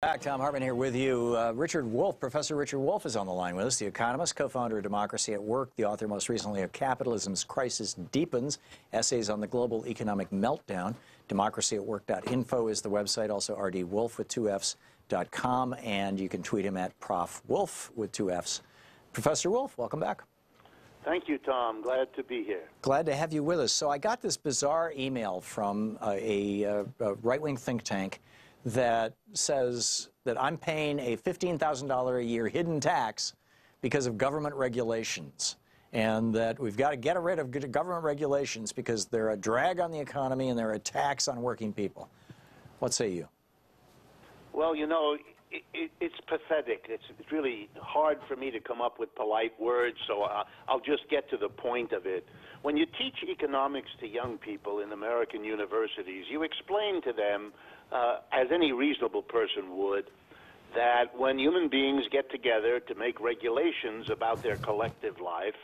Back, Thom Hartmann here with you. Richard Wolff, Professor Richard Wolff is on the line with us, the economist, co-founder of Democracy at Work, the author most recently of Capitalism's Crisis Deepens, Essays on the Global Economic Meltdown. Democracyatwork.info is the website, also rdwolff with 2fs.com, and you can tweet him at Prof. Wolff with 2fs. Professor Wolff, welcome back. Thank you, Tom. Glad to be here. Glad to have you with us. So I got this bizarre email from a right-wing think tank that says that I'm paying a $15,000 a year hidden tax because of government regulations, and that we've got to get rid of government regulations because they're a drag on the economy and they're a tax on working people. What say you? Well, you know, it's pathetic. It's really hard for me to come up with polite words, so I'll just get to the point of it. When you teach economics to young people in American universities, you explain to them, as any reasonable person would, that when human beings get together to make regulations about their collective life,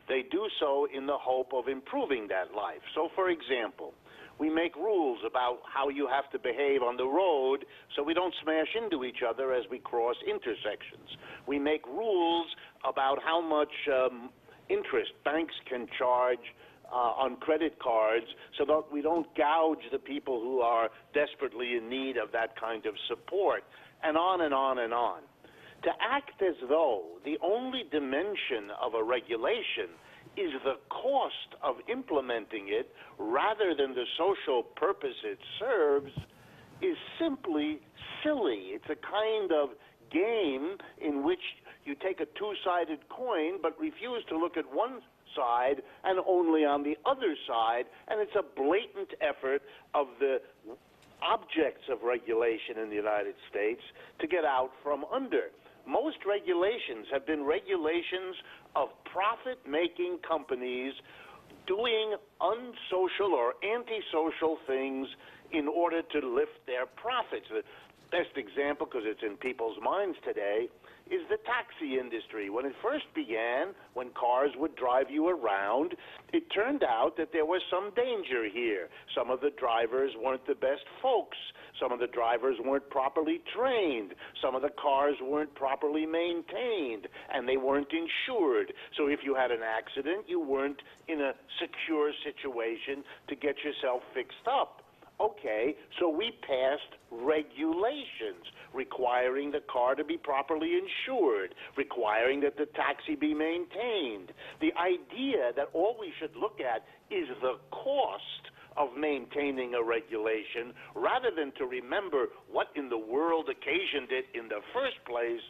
they do so in the hope of improving that life. So, for example, we make rules about how you have to behave on the road so we don't smash into each other as we cross intersections. We make rules about how much interest banks can charge on credit cards so that we don't gouge the people who are desperately in need of that kind of support, and on and on and on. To act as though the only dimension of a regulation is the cost of implementing it rather than the social purpose it serves is simply silly. It's a kind of game in which you take a two-sided coin but refuse to look at one side and only on the other side, and it's a blatant effort of the objects of regulation in the United States to get out from under. Most regulations have been regulations of profit-making companies doing unsocial or antisocial things in order to lift their profits. The best example, because it's in people's minds today, is the taxi industry. When it first began, when cars would drive you around, it turned out that there was some danger here. Some of the drivers weren't the best folks. Some of the drivers weren't properly trained. Some of the cars weren't properly maintained, and they weren't insured. So if you had an accident, you weren't in a secure situation to get yourself fixed up. Okay, so we passed regulations requiring the car to be properly insured, requiring that the taxi be maintained. The idea that all we should look at is the cost of maintaining a regulation rather than to remember what in the world occasioned it in the first place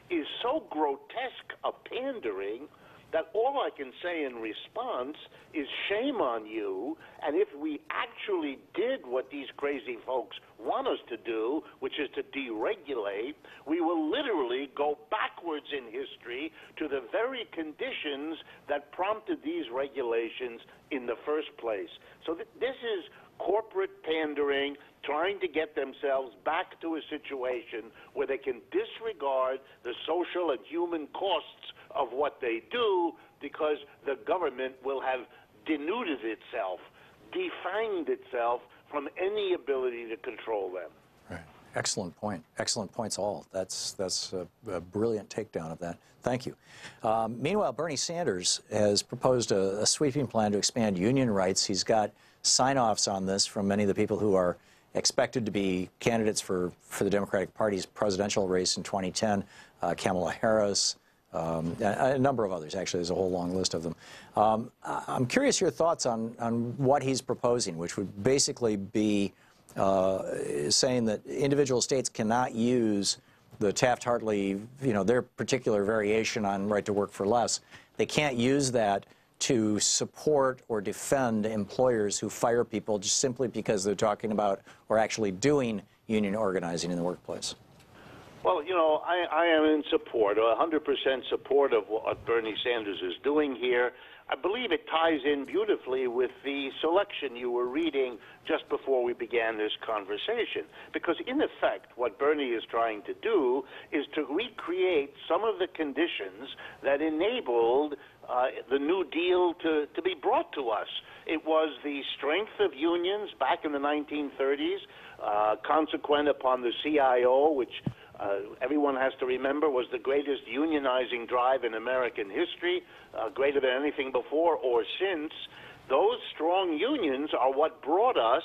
is so grotesque a pandering that all I can say in response is shame on you, and if we actually did what these crazy folks want us to do, which is to deregulate, we will literally go backwards in history to the very conditions that prompted these regulations in the first place. So this is corporate pandering, trying to get themselves back to a situation where they can disregard the social and human costs of what they do because the government will have denuded itself, defanged itself from any ability to control them. Right. Excellent point. Excellent points all. That's a brilliant takedown of that. Thank you. Meanwhile, Bernie Sanders has proposed a sweeping plan to expand union rights. He's got sign-offs on this from many of the people who are expected to be candidates for the Democratic Party's presidential race in 2010, Kamala Harris, a number of others. Actually, there's a whole long list of them. I'm curious your thoughts on what he's proposing, which would basically be saying that individual states cannot use the Taft-Hartley, their particular variation on right to work for less. They can't use that to support or defend employers who fire people just simply because they're talking about or actually doing union organizing in the workplace. Well, I am in support, 100% support of what Bernie Sanders is doing here. I believe it ties in beautifully with the selection you were reading just before we began this conversation. Because in effect, what Bernie is trying to do is to recreate some of the conditions that enabled the New Deal to be brought to us. It was the strength of unions back in the 1930s, consequent upon the CIO, which everyone has to remember was the greatest unionizing drive in American history, greater than anything before or since. Those strong unions are what brought us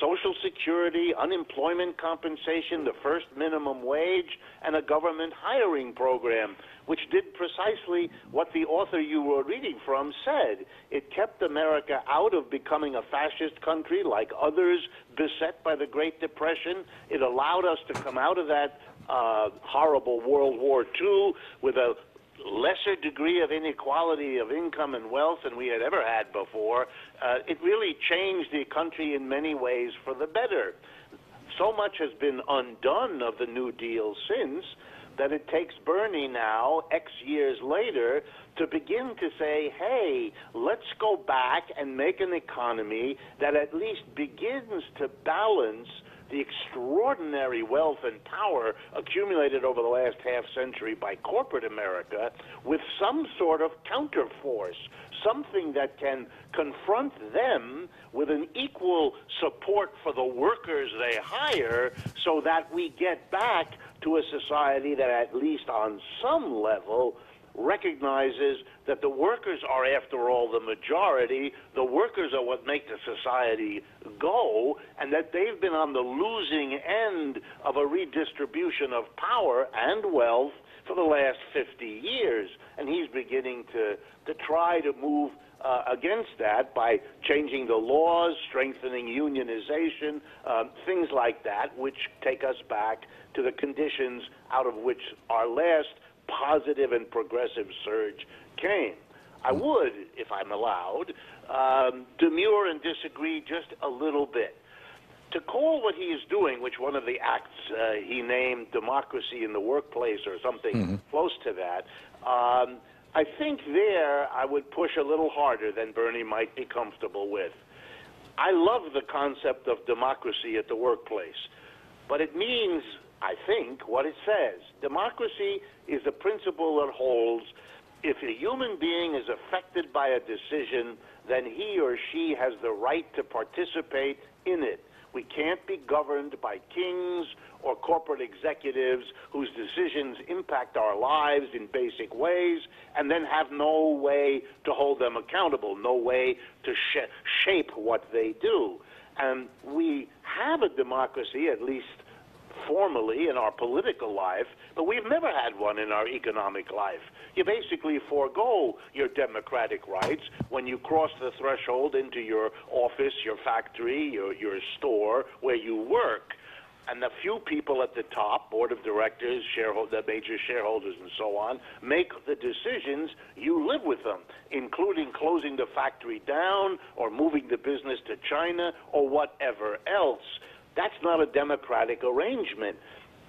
Social Security, unemployment compensation, the first minimum wage, and a government hiring program, which did precisely what the author you were reading from said. It kept America out of becoming a fascist country like others beset by the Great Depression. It allowed us to come out of that horrible World War II with a lesser degree of inequality of income and wealth than we had ever had before. It really changed the country in many ways for the better. So much has been undone of the New Deal since that it takes Bernie now, X years later, to begin to say, hey, let's go back and make an economy that at least begins to balance the extraordinary wealth and power accumulated over the last half century by corporate America with some sort of counterforce, something that can confront them with an equal support for the workers they hire, so that we get back to a society that at least on some level recognizes that the workers are, after all, the majority. The workers are what make the society go, and that they've been on the losing end of a redistribution of power and wealth for the last 50 years. And he's beginning to try to move against that by changing the laws, strengthening unionization, things like that, which take us back to the conditions out of which our last positive and progressive surge came. I would, if I'm allowed, demur and disagree just a little bit. To call what he is doing, which one of the acts he named democracy in the workplace or something close to that, I think there I would push a little harder than Bernie might be comfortable with. I love the concept of democracy at the workplace, but it means, I think, what it says. Democracy is a principle that holds if a human being is affected by a decision, then he or she has the right to participate in it. We can't be governed by kings or corporate executives whose decisions impact our lives in basic ways and then have no way to hold them accountable, no way to shape what they do. And we have a democracy, at least formally, in our political life, but we've never had one in our economic life. You basically forego your democratic rights when you cross the threshold into your office, your factory, your store, where you work. And the few people at the top, board of directors, the major shareholders, and so on, make the decisions. You live with them, including closing the factory down or moving the business to China or whatever else. That's not a democratic arrangement.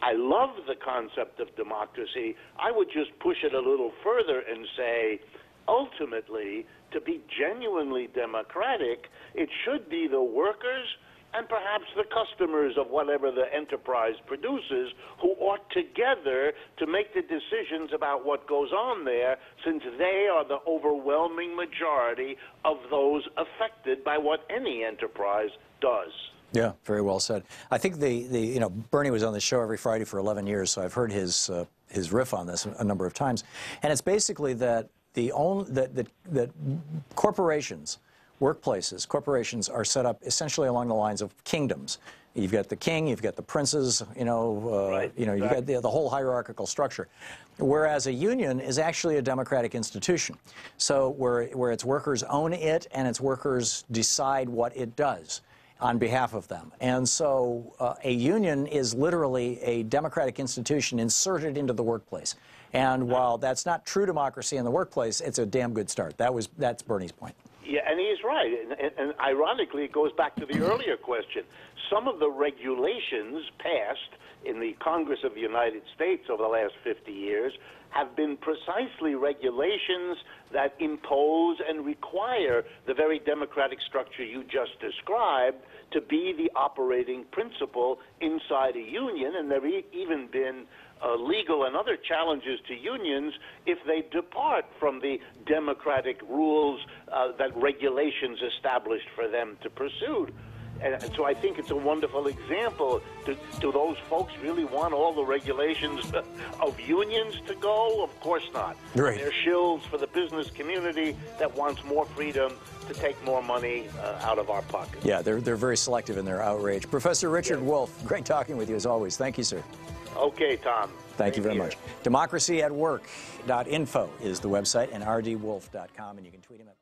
I love the concept of democracy. I would just push it a little further and say, ultimately, to be genuinely democratic, it should be the workers and perhaps the customers of whatever the enterprise produces who ought together to make the decisions about what goes on there, since they are the overwhelming majority of those affected by what any enterprise does. Yeah, very well said. I think Bernie was on the show every Friday for 11 years, so I've heard his riff on this a number of times, and it's basically that that corporations, workplaces, corporations are set up essentially along the lines of kingdoms. You've got the king, you've got the princes, Right, you've got the whole hierarchical structure. Whereas a union is actually a democratic institution, so where its workers own it and its workers decide what it does on behalf of them. And so a union is literally a democratic institution inserted into the workplace. And while that's not true democracy in the workplace, it's a damn good start. That's Bernie's point. Yeah, and he's right. And ironically, it goes back to the earlier question. Some of the regulations passed in the Congress of the United States over the last 50 years have been precisely regulations that impose and require the very democratic structure you just described to be the operating principle inside a union. And there have even been legal and other challenges to unions if they depart from the democratic rules that regulations established for them to pursue. And so I think it's a wonderful example. Do those folks really want all the regulations of unions to go? Of course not. Right. They're shills for the business community that wants more freedom to take more money out of our pockets. Yeah, they're very selective in their outrage. Professor Richard Wolff, great talking with you as always. Thank you, sir. Okay, Tom. Thank you very much. Democracyatwork.info is the website, and rdwolff.com, and you can tweet him at